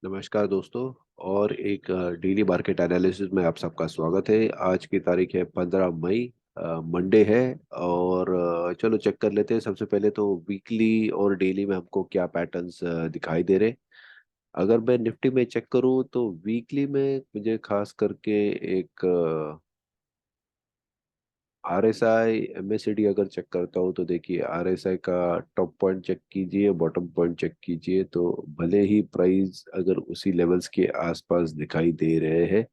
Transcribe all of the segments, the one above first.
नमस्कार दोस्तों। और एक डेली मार्केट एनालिसिस में आप सबका स्वागत है। आज की तारीख है 15 मई, मंडे है। और चलो चेक कर लेते हैं। सबसे पहले तो वीकली और डेली में हमको क्या पैटर्न्स दिखाई दे रहे। अगर मैं निफ्टी में चेक करूं तो वीकली में मुझे खास करके एक आरएसआई एमएससीडी अगर चेक करता हूँ तो देखिए, आरएसआई का टॉप पॉइंट चेक कीजिए, बॉटम पॉइंट चेक कीजिए, तो भले ही प्राइस अगर उसी लेवल्स के आसपास दिखाई दे रहे हैं,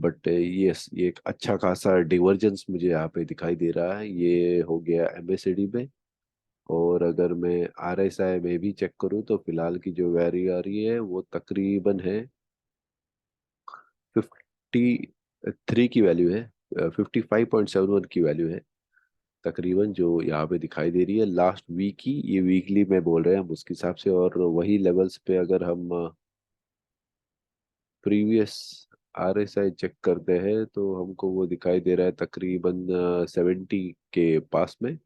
बट ये एक अच्छा खासा डिवर्जेंस मुझे यहाँ पे दिखाई दे रहा है। ये हो गया एमएससीडी में। और अगर मैं आरएसआई में भी चेक करूँ तो फिलहाल की जो वैल्यू आ रही है वो तकरीबन है 53 की वैल्यू है, 55.71 की वैल्यू है तकरीबन, जो यहाँ पे दिखाई दे रही है लास्ट वीक की। ये वीकली में बोल रहे हैं हम उसके हिसाब से। और वही लेवल्स पे अगर हम प्रीवियस आरएसआई चेक करते हैं तो हमको वो दिखाई दे रहा है तकरीबन 70 के पास में।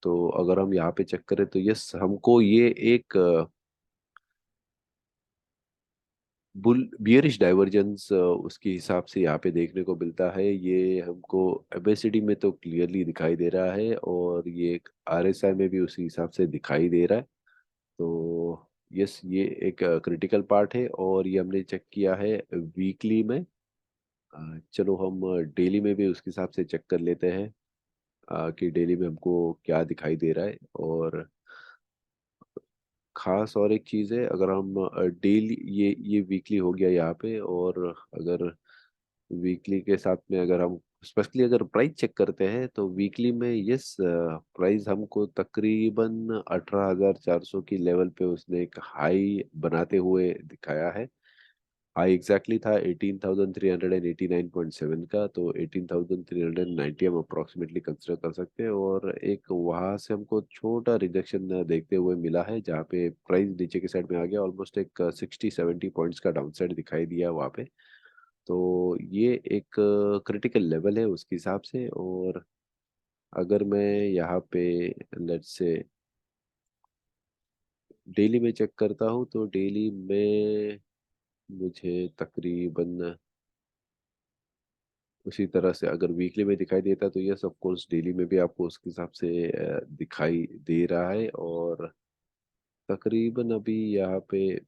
तो अगर हम यहाँ पे चेक करें तो यस, हमको ये एक बुल बियरिश डाइवर्जेंस उसके हिसाब से यहाँ पे देखने को मिलता है। ये हमको एमएससीडी में तो क्लियरली दिखाई दे रहा है, और ये आरएसआई में भी उसी हिसाब से दिखाई दे रहा है। तो यस, ये एक क्रिटिकल पार्ट है, और ये हमने चेक किया है वीकली में। चलो हम डेली में भी उसके हिसाब से चेक कर लेते हैं कि डेली में हमको क्या दिखाई दे रहा है। और खास और एक चीज़ है, अगर हम डेली, ये वीकली हो गया यहाँ पे। और अगर वीकली के साथ में अगर हम स्पेशली अगर प्राइस चेक करते हैं तो वीकली में यस, प्राइस हमको तकरीबन 18,400 की लेवल पे उसने एक हाई बनाते हुए दिखाया है। हाई एग्जैक्टली था 18,389.7 का, तो 18,390 हम अप्रोक्सीमेटली कंसिडर कर सकते हैं। और एक वहां से हमको छोटा रिजेक्शन देखते हुए मिला है, जहाँ पे प्राइस नीचे की साइड में आ गया, ऑलमोस्ट एक 60-70 पॉइंट्स का डाउन साइड दिखाई दिया वहाँ पे। तो ये एक क्रिटिकल लेवल है उसके हिसाब से। और अगर मैं यहाँ पे लेट्स से डेली में चेक करता हूँ तो डेली में मुझे तकरीबन उसी तरह से अगर वीकली में दिखाई देता तो यस, ऑफ कोर्स डेली में भी आपको उसके हिसाब से दिखाई दे रहा है। और तकरीबन अभी यहाँ पे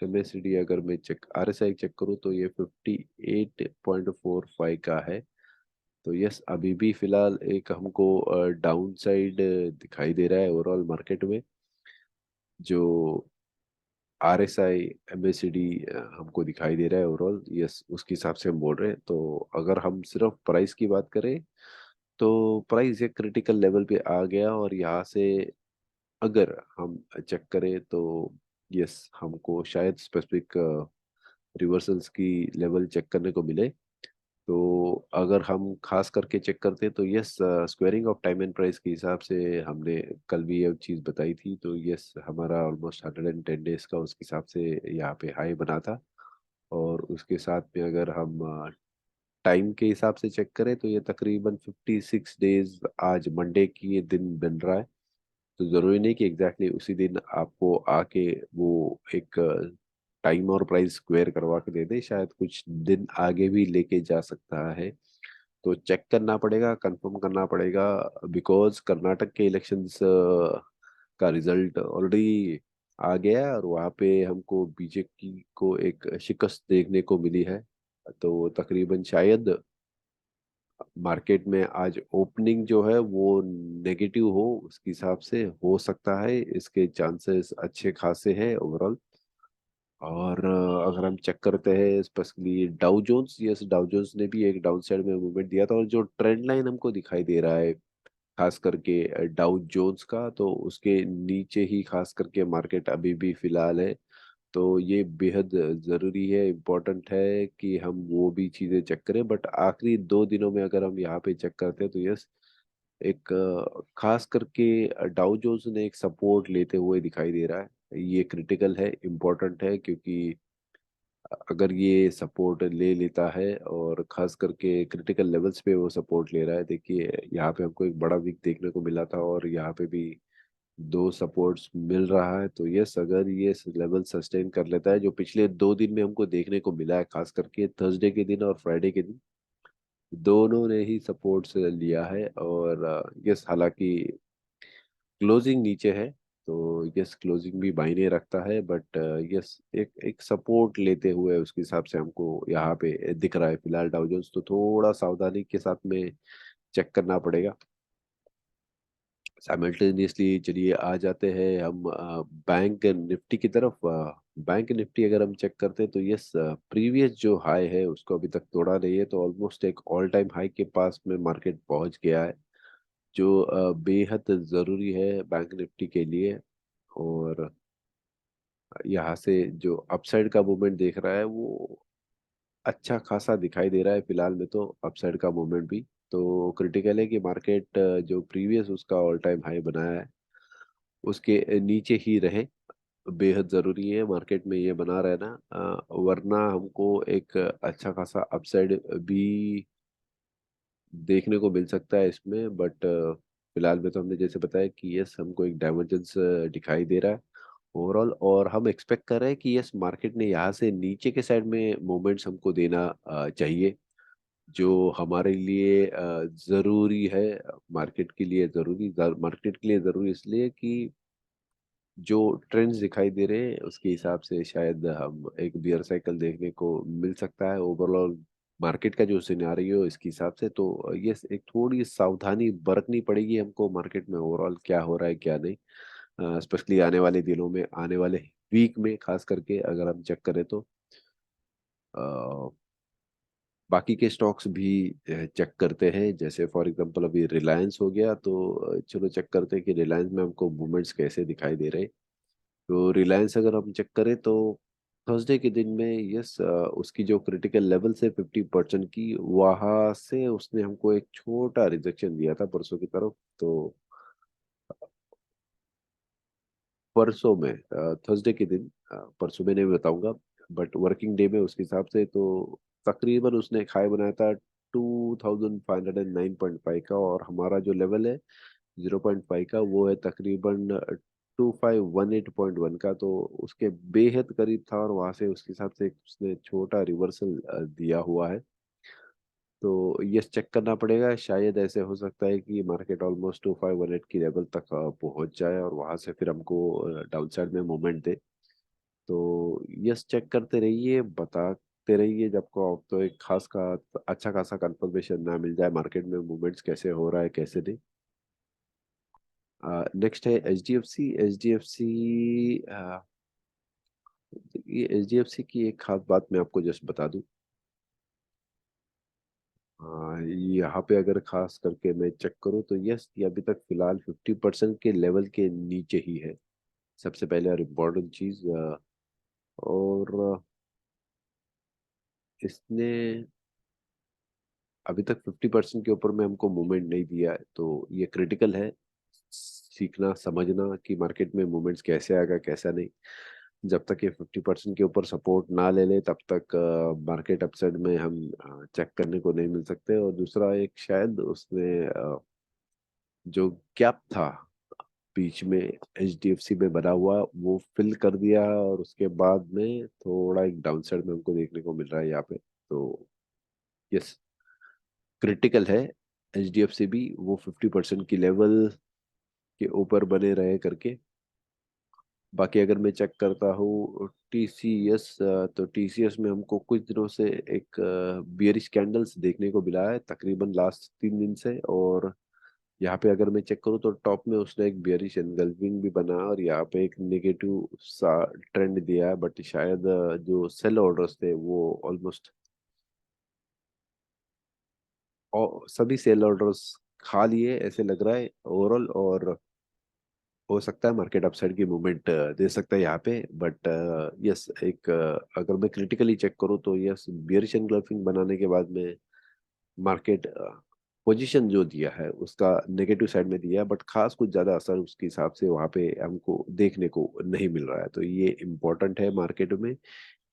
एमएससीडी अगर मैं चेक आरएसआई चेक करूँ तो ये 58.45 का है। तो यस, अभी भी फिलहाल एक हमको डाउन साइड दिखाई दे रहा है ओवरऑल मार्केट में। जो आरएसआई एमएससीडी हमको दिखाई दे रहा है ओवरऑल, यस, उसके हिसाब से हम बोल रहे हैं। तो अगर हम सिर्फ प्राइस की बात करें तो प्राइस एक क्रिटिकल लेवल पे आ गया, और यहाँ से अगर हम चेक करें तो यस, हमको शायद स्पेसिफिक रिवर्सल्स की लेवल चेक करने को मिले। तो अगर हम खास करके चेक करते हैं तो yes, squaring of time and price के हिसाब से हमने कल भी ये चीज़ बताई थी। तो यस, हमारा ऑलमोस्ट 110 डेज का उसके हिसाब से यहाँ पे हाई बना था। और उसके साथ में अगर हम टाइम के हिसाब से चेक करें तो ये तकरीबन 56 डेज आज मंडे की ये दिन बन रहा है। तो ज़रूरी नहीं कि एग्जैक्टली उसी दिन आपको आके वो एक टाइम और प्राइस स्क्वेयर करवा के दे दे, शायद कुछ दिन आगे भी लेके जा सकता है। तो चेक करना पड़ेगा, कंफर्म करना पड़ेगा, बिकॉज कर्नाटक के इलेक्शंस का रिजल्ट ऑलरेडी आ गया है, और वहाँ पे हमको बीजेपी को एक शिकस्त देखने को मिली है। तो तकरीबन शायद मार्केट में आज ओपनिंग जो है वो नेगेटिव हो, उसके हिसाब से हो सकता है, इसके चांसेस अच्छे खासे हैं ओवरऑल। और अगर हम चेक करते हैं specially Dow Jones, yes, Dow Jones ने भी एक डाउन साइड में मूवमेंट दिया था। और जो ट्रेंड लाइन हमको दिखाई दे रहा है खास करके डाउ जोन्स का, तो उसके नीचे ही खास करके मार्केट अभी भी फिलहाल है। तो ये बेहद ज़रूरी है, इम्पोर्टेंट है कि हम वो भी चीज़ें चेक करें। बट आखिरी 2 दिनों में अगर हम यहाँ पे चेक करते हैं तो यस, एक खास करके डाउ जोन्स ने एक सपोर्ट लेते हुए दिखाई दे रहा है। ये क्रिटिकल है, इम्पोर्टेंट है, क्योंकि अगर ये सपोर्ट ले लेता है और खास करके क्रिटिकल लेवल्स पे वो सपोर्ट ले रहा है, देखिए यहाँ पे हमको एक बड़ा वीक देखने को मिला था, और यहाँ पे भी दो सपोर्ट्स मिल रहा है, तो यस अगर ये लेवल सस्टेन कर लेता है जो पिछले 2 दिन में हमको देखने को मिला है, खास करके थर्सडे के दिन और फ्राइडे के दिन दोनों ने ही सपोर्ट्स लिया है। और यस हालांकि क्लोजिंग नीचे है, तो यस क्लोजिंग भी मायने रखता है, बट यस एक एक सपोर्ट लेते हुए उसके हिसाब से हमको यहाँ पे दिख रहा है फिलहाल डाउ जोन्स, तो थोड़ा सावधानी के साथ में चेक करना पड़ेगा। साइमल्टेनियसली चलिए आ जाते हैं हम बैंक निफ्टी की तरफ। बैंक निफ्टी अगर हम चेक करते हैं तो यस प्रीवियस जो हाई है उसको अभी तक तोड़ा नहीं है, तो ऑलमोस्ट एक ऑल टाइम हाई के पास में मार्केट पहुंच गया है, जो बेहद ज़रूरी है बैंक निफ्टी के लिए। और यहाँ से जो अपसाइड का मूवमेंट देख रहा है वो अच्छा खासा दिखाई दे रहा है फिलहाल में, तो अपसाइड का मूवमेंट भी तो क्रिटिकल है कि मार्केट जो प्रीवियस उसका ऑल टाइम हाई बनाया है उसके नीचे ही रहे, बेहद ज़रूरी है मार्केट में ये बना रहना। वरना हमको एक अच्छा खासा अपसाइड भी देखने को मिल सकता है इसमें, बट फिलहाल में तो हमने जैसे बताया कि यस हमको एक डाइवर्जेंस दिखाई दे रहा है ओवरऑल, और हम एक्सपेक्ट कर रहे हैं कि यस मार्केट ने यहाँ से नीचे के साइड में मूवमेंट्स हमको देना चाहिए, जो हमारे लिए ज़रूरी है। मार्केट के लिए ज़रूरी, मार्केट के लिए ज़रूरी इसलिए कि जो ट्रेंड्स दिखाई दे रहे हैं उसके हिसाब से शायद हम एक बियर साइकिल देखने को मिल सकता है ओवरऑल मार्केट का जो सिनेरियो इसके हिसाब से। तो ये एक थोड़ी सावधानी बरतनी पड़ेगी हमको मार्केट में ओवरऑल क्या हो रहा है क्या नहीं, स्पेशली आने वाले दिनों में, आने वाले वीक में खास करके अगर हम चेक करें तो। बाकी के स्टॉक्स भी चेक करते हैं, जैसे फॉर एग्जांपल अभी रिलायंस हो गया, तो चलो चेक करते हैं कि रिलायंस में हमको मूवमेंट्स कैसे दिखाई दे रहे हैं। तो रिलायंस अगर हम चेक करें तो थर्सडे के दिन में यस उसकी जो क्रिटिकल लेवल से 50% की, वहां से उसने हमको एक छोटा रिजेक्शन दिया था परसों की तरफ। तो परसों में थर्सडे के दिन, परसों में नहीं बताऊंगा बट वर्किंग डे में उसके हिसाब से, तो तकरीबन उसने एक हाई बनाया था 2509.5 का, और हमारा जो लेवल है 0.5 का वो है तकरीबन 2518.1 का, तो उसके बेहद करीब था, और वहां से उसके हिसाब से उसने छोटा रिवर्सल दिया हुआ है। तो ये चेक करना पड़ेगा, शायद ऐसे हो सकता है कि मार्केट ऑलमोस्ट 2518 की लेवल तक पहुंच जाए और वहां से फिर हमको डाउन साइड में मूवमेंट दे। तो यस चेक करते रहिए, बताते रहिए जब को आप, तो एक खास का अच्छा खासा कंफर्मेशन ना मिल जाए मार्केट में मूवमेंट्स कैसे हो रहा है कैसे नहीं। नेक्स्ट है H D F C. H D F C, ये एच डी एफ सी की एक खास बात मैं आपको जस्ट बता दूं। यहाँ पे अगर खास करके मैं चेक करूँ तो यस ये अभी तक फिलहाल 50% के लेवल के नीचे ही है, सबसे पहले और इम्पोर्टेंट चीज। और इसने अभी तक 50% के ऊपर में हमको मूवमेंट नहीं दिया है, तो ये क्रिटिकल है सीखना समझना कि मार्केट में मूवमेंट्स कैसे आएगा कैसा नहीं। जब तक ये 50% के ऊपर सपोर्ट ना ले ले तब तक मार्केट अपसाइड में हम चेक करने को नहीं मिल सकते। और दूसरा एक शायद उसने जो गैप था बीच में एच डी एफ सी में बना हुआ वो फिल कर दिया, और उसके बाद में थोड़ा एक डाउन साइड में हमको देखने को मिल रहा है यहाँ पे। तो यस क्रिटिकल है एच डी एफ सी भी वो 50% की लेवल के ऊपर बने रहे करके। बाकी अगर मैं चेक करता हूँ टीसीएस, तो टीसीएस में हमको कुछ दिनों से एक बियरिश कैंडल्स देखने को मिला है तकरीबन लास्ट 3 दिन से। और यहाँ पे अगर मैं चेक करूँ तो टॉप में उसने एक बियरिश एनगल्फिंग भी बना, और यहाँ पे एक नेगेटिव सा ट्रेंड दिया है, बट शायद जो सेल ऑर्डर्स थे वो ऑलमोस्ट सभी सेल ऑर्डर्स खा लिए ऐसे लग रहा है ओवरऑल। और हो सकता है मार्केट अपसाइड की मूवमेंट दे सकता है यहाँ पे, बट यस एक अगर मैं क्रिटिकली चेक करूँ तो यस बियरिश एनगल्फिंग बनाने के बाद में मार्केट पोजीशन जो दिया है उसका नेगेटिव साइड में दिया है, बट खास कुछ ज़्यादा असर उसके हिसाब से वहाँ पे हमको देखने को नहीं मिल रहा है। तो ये इम्पोर्टेंट है मार्केट में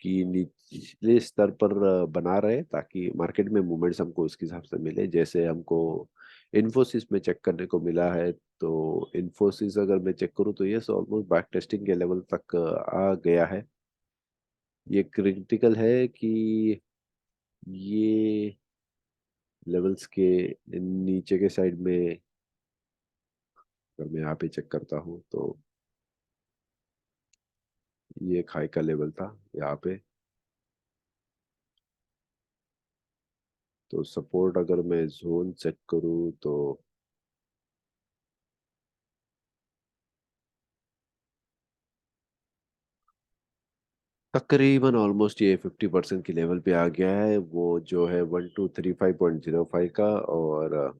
कि निचले स्तर पर बना रहे, ताकि मार्केट में मूवमेंट्स हमको उसके हिसाब से मिले, जैसे हमको इन्फोसिस में चेक करने को मिला है। तो इन्फोसिस अगर मैं चेक करूँ तो यस ऑलमोस्ट बैक टेस्टिंग के लेवल तक आ गया है। ये क्रिटिकल है कि ये लेवल्स के नीचे के साइड में, अगर मैं यहाँ पे चेक करता हूँ तो ये एक हाई का लेवल था यहाँ पे। तो सपोर्ट अगर मैं जोन चेक करूँ तो तकरीबन ऑलमोस्ट ये 50% की लेवल पे आ गया है, वो जो है 1235.05 का। और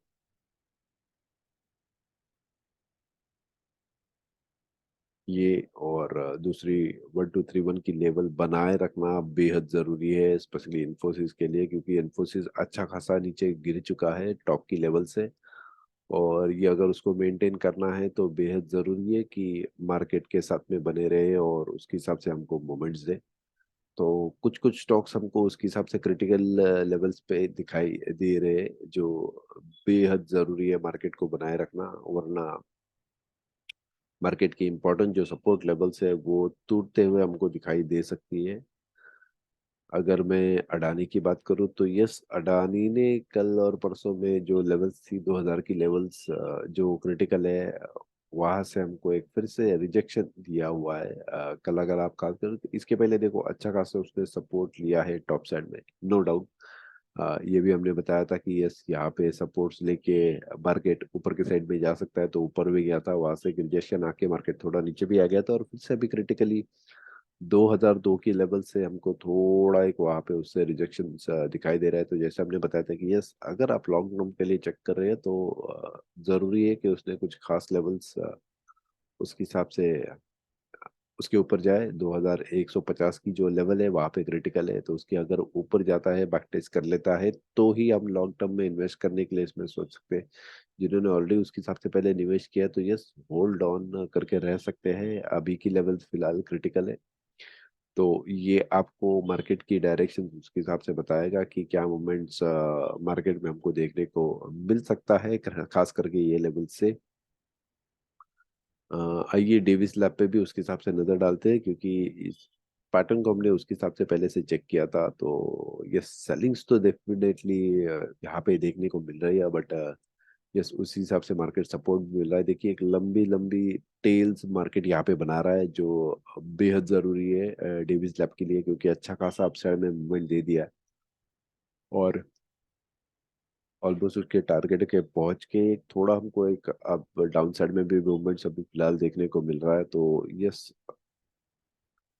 ये और दूसरी 1231 की लेवल बनाए रखना बेहद ज़रूरी है, स्पेशली इन्फोसिस के लिए, क्योंकि इन्फोसिस अच्छा खासा नीचे गिर चुका है टॉप की लेवल से। और ये अगर उसको मेंटेन करना है तो बेहद ज़रूरी है कि मार्केट के साथ में बने रहे और उसके हिसाब से हमको मोमेंट्स दे। तो कुछ कुछ स्टॉक्स हमको उसके हिसाब से क्रिटिकल लेवल्स पे दिखाई दे रहे हैं, जो बेहद ज़रूरी है मार्केट को बनाए रखना, वरना मार्केट की इंपॉर्टेंट जो सपोर्ट लेवल्स है वो टूटते हुए हमको दिखाई दे सकती है। अगर मैं अडानी की बात करूं तो यस, अडानी ने कल और परसों में जो लेवल्स थी 2000 की लेवल्स, जो क्रिटिकल है, वहां से हमको एक फिर से रिजेक्शन दिया हुआ है। कल अगर आप बात करो तो इसके पहले देखो अच्छा खासा उसने सपोर्ट लिया है टॉप साइड में, नो डाउट। ये भी हमने बताया था कि यस यहाँ पे सपोर्ट्स लेके मार्केट ऊपर के साइड में जा सकता है, तो ऊपर भी गया था, वहां से रिजेक्शन आके मार्केट थोड़ा नीचे भी आ गया था, और फिर से अभी क्रिटिकली 2002 की लेवल से हमको थोड़ा एक वहां पे उससे रिजेक्शन दिखाई दे रहा है। तो जैसे हमने बताया था कि यस अगर आप लॉन्ग टर्म के लिए चेक कर रहे हैं तो जरूरी है कि उसने कुछ खास लेवल्स उसके हिसाब से उसके ऊपर जाए। 2150 की जो लेवल है वहां पे क्रिटिकल है, तो उसके अगर ऊपर जाता है, बैक टेस्ट कर लेता है, तो ही हम लॉन्ग टर्म में इन्वेस्ट करने के लिए इसमें सोच सकते हैं। जिन्होंने ऑलरेडी उसके हिसाब से पहले निवेश किया तो यस होल्ड ऑन करके रह सकते हैं, अभी की लेवल फिलहाल क्रिटिकल है। तो ये आपको मार्केट की डायरेक्शन उसके हिसाब से बताएगा कि क्या मूवमेंट्स मार्केट में हमको देखने को मिल सकता है, खास करके ये लेवल से। आइए डेविस लैब पे भी उसके हिसाब से नज़र डालते हैं, क्योंकि इस पैटर्न को हमने उसके हिसाब से पहले से चेक किया था। तो ये सेलिंग्स तो डेफिनेटली यहाँ पे देखने को मिल रही है, बट यस उसी हिसाब से मार्केट सपोर्ट भी मिल रहा है। देखिए एक लंबी लंबी टेल्स मार्केट यहाँ पे बना रहा है, जो बेहद ज़रूरी है डेविस लैब के लिए, क्योंकि अच्छा खासा अपसाइड में मूवमेंट दे दिया है। और ऑलमोस्ट उसके टारगेट के पहुंच के थोड़ा हमको एक अब डाउन साइड में भी मूवमेंट्स अभी फिलहाल देखने को मिल रहा है। तो यस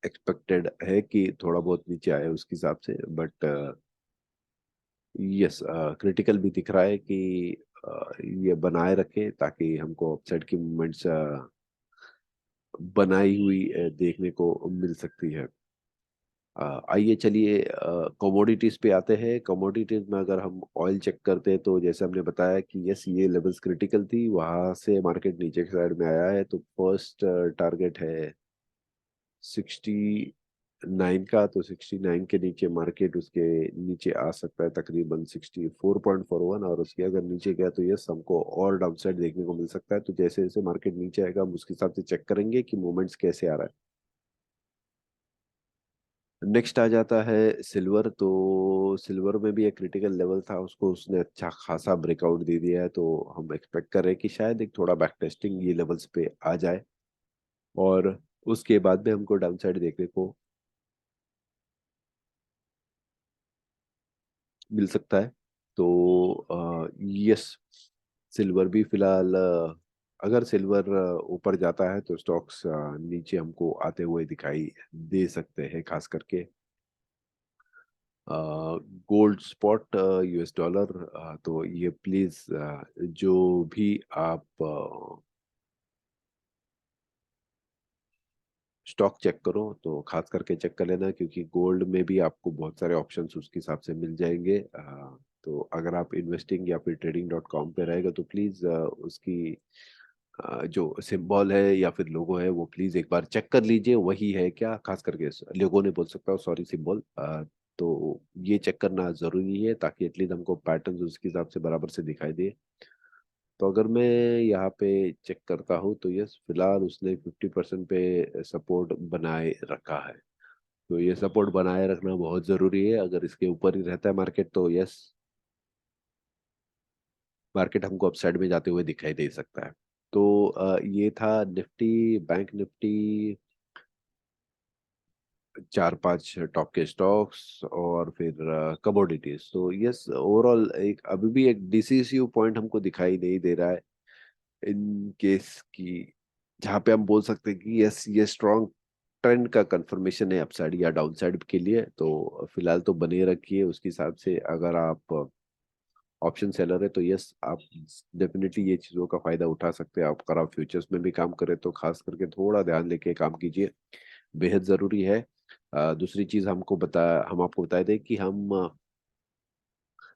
एक्सपेक्टेड है कि थोड़ा बहुत नीचे आए उसके हिसाब से, बट यस क्रिटिकल भी दिख रहा है कि ये बनाए रखें ताकि हमको अपसाइड की मूवमेंट्स बनाई हुई देखने को मिल सकती है। आइए चलिए कमोडिटीज पे आते हैं। कमोडिटीज में अगर हम ऑयल चेक करते हैं तो जैसे हमने बताया कि यस ये लेवल्स क्रिटिकल थी, वहां से मार्केट नीचे की साइड में आया है। तो फर्स्ट टारगेट है 69 का, तो 69 के नीचे मार्केट उसके नीचे आ सकता है तकरीबन 64.41, और उसके अगर नीचे गया तो यस हमको और डाउन साइड देखने को मिल सकता है। तो जैसे जैसे मार्केट नीचे आएगा हम उसके हिसाब से चेक करेंगे कि मूवमेंट्स कैसे आ रहा है। नेक्स्ट आ जाता है सिल्वर। तो सिल्वर में भी एक क्रिटिकल लेवल था, उसको उसने अच्छा खासा ब्रेकआउट दे दिया है, तो हम एक्सपेक्ट कर रहे हैं कि शायद एक थोड़ा बैक टेस्टिंग ये लेवल्स पे आ जाए, और उसके बाद में हमको डाउन साइड देखने को मिल सकता है। तो यस सिल्वर भी फिलहाल अगर सिल्वर ऊपर जाता है तो स्टॉक्स नीचे हमको आते हुए दिखाई दे सकते हैं, खास करके गोल्ड स्पॉट यूएस डॉलर। तो ये प्लीज जो भी आप स्टॉक चेक करो तो खास करके चेक कर लेना, क्योंकि गोल्ड में भी आपको बहुत सारे ऑप्शंस उसके हिसाब से मिल जाएंगे। तो अगर आप इन्वेस्टिंग या फिर trading.com पे रहेगा तो प्लीज उसकी जो सिंबल है या फिर लोगो है वो प्लीज एक बार चेक कर लीजिए, वही है क्या, खास करके लोगो ने बोल सकता हूँ, सॉरी सिंबल। तो ये चेक करना जरूरी है ताकि एटलीस्ट हमको पैटर्न उसके हिसाब से बराबर से दिखाई दे। तो अगर मैं यहाँ पे चेक करता हूँ तो यस, फिलहाल उसने 50% पे सपोर्ट बनाए रखा है। तो ये सपोर्ट बनाए रखना बहुत जरूरी है। अगर इसके ऊपर ही रहता है मार्केट तो यस, मार्केट हमको अपसाइड में जाते हुए दिखाई दे सकता है। तो ये था निफ्टी, बैंक निफ्टी, चार पांच टॉप के स्टॉक्स और फिर कमोडिटीज। तो यस, ओवरऑल एक अभी भी एक डिसिसिव पॉइंट हमको दिखाई नहीं दे रहा है इन केस की, जहाँ पे हम बोल सकते हैं कि यस, ये स्ट्रॉन्ग ट्रेंड का कंफर्मेशन है अपसाइड या डाउनसाइड के लिए। तो फिलहाल तो बने रखिए उसके हिसाब से। अगर आप ऑप्शन सेलर है तो यस, आप डेफिनेटली ये चीज़ों का फायदा उठा सकते हैं। आप अगर आप फ्यूचर्स में भी काम करें तो खास करके थोड़ा ध्यान लेके काम कीजिए, बेहद ज़रूरी है। दूसरी चीज़ हम आपको बता दें कि हम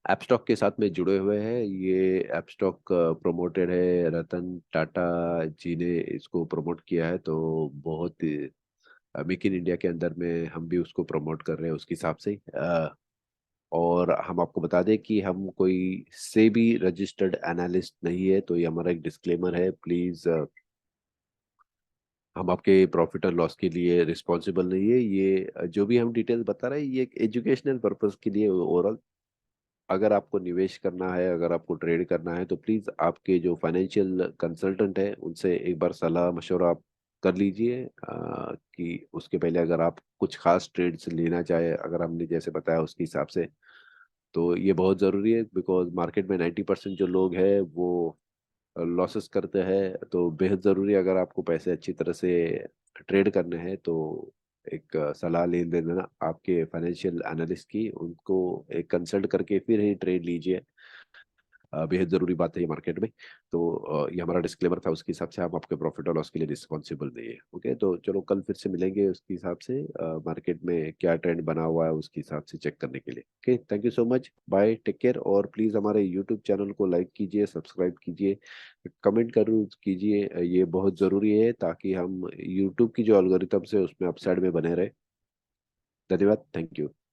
एपस्टॉक के साथ में जुड़े हुए हैं। ये एपस्टॉक प्रमोटेड है, रतन टाटा जी ने इसको प्रमोट किया है। तो बहुत मेक इन इंडिया के अंदर में हम भी उसको प्रमोट कर रहे हैं उसके हिसाब से। और हम आपको बता दें कि हम कोई से भी रजिस्टर्ड एनालिस्ट नहीं है। तो ये हमारा एक डिस्क्लेमर है, प्लीज। हम आपके प्रॉफिट और लॉस के लिए रिस्पॉन्सिबल नहीं है। ये जो भी हम डिटेल्स बता रहे हैं ये एक एजुकेशनल पर्पस के लिए ओवरऑल। अगर आपको निवेश करना है, अगर आपको ट्रेड करना है तो प्लीज़ आपके जो फाइनेंशियल कंसल्टेंट है उनसे एक बार सलाह मशवरा आप कर लीजिए, कि उसके पहले अगर आप कुछ खास ट्रेड्स लेना चाहे, अगर हमने जैसे बताया उसके हिसाब से। तो ये बहुत ज़रूरी है, बिकॉज मार्केट में 90% जो लोग हैं वो लॉसेस करते हैं। तो बेहद ज़रूरी है, अगर आपको पैसे अच्छी तरह से ट्रेड करने हैं तो एक सलाह ले लेना आपके फाइनेंशियल एनालिस्ट की, उनको एक कंसल्ट करके फिर ही ट्रेड लीजिए। बेहद ज़रूरी बात है ये मार्केट में। तो ये हमारा डिस्क्लेमर था, उसके हिसाब से हम आपके प्रॉफिट और लॉस के लिए रिस्पॉन्सिबल नहीं है। ओके, तो चलो कल फिर से मिलेंगे उसके हिसाब से, मार्केट में क्या ट्रेंड बना हुआ है उसके हिसाब से चेक करने के लिए। Okay, thank you so much, bye, take care. और प्लीज़ हमारे यूट्यूब चैनल को लाइक कीजिए, सब्सक्राइब कीजिए, कमेंट जरूर कीजिए। ये बहुत ज़रूरी है ताकि हम यूट्यूब की जो एल्गोरिथम्स है उसमें अपसाइड में बने रहे। धन्यवाद, थैंक यू।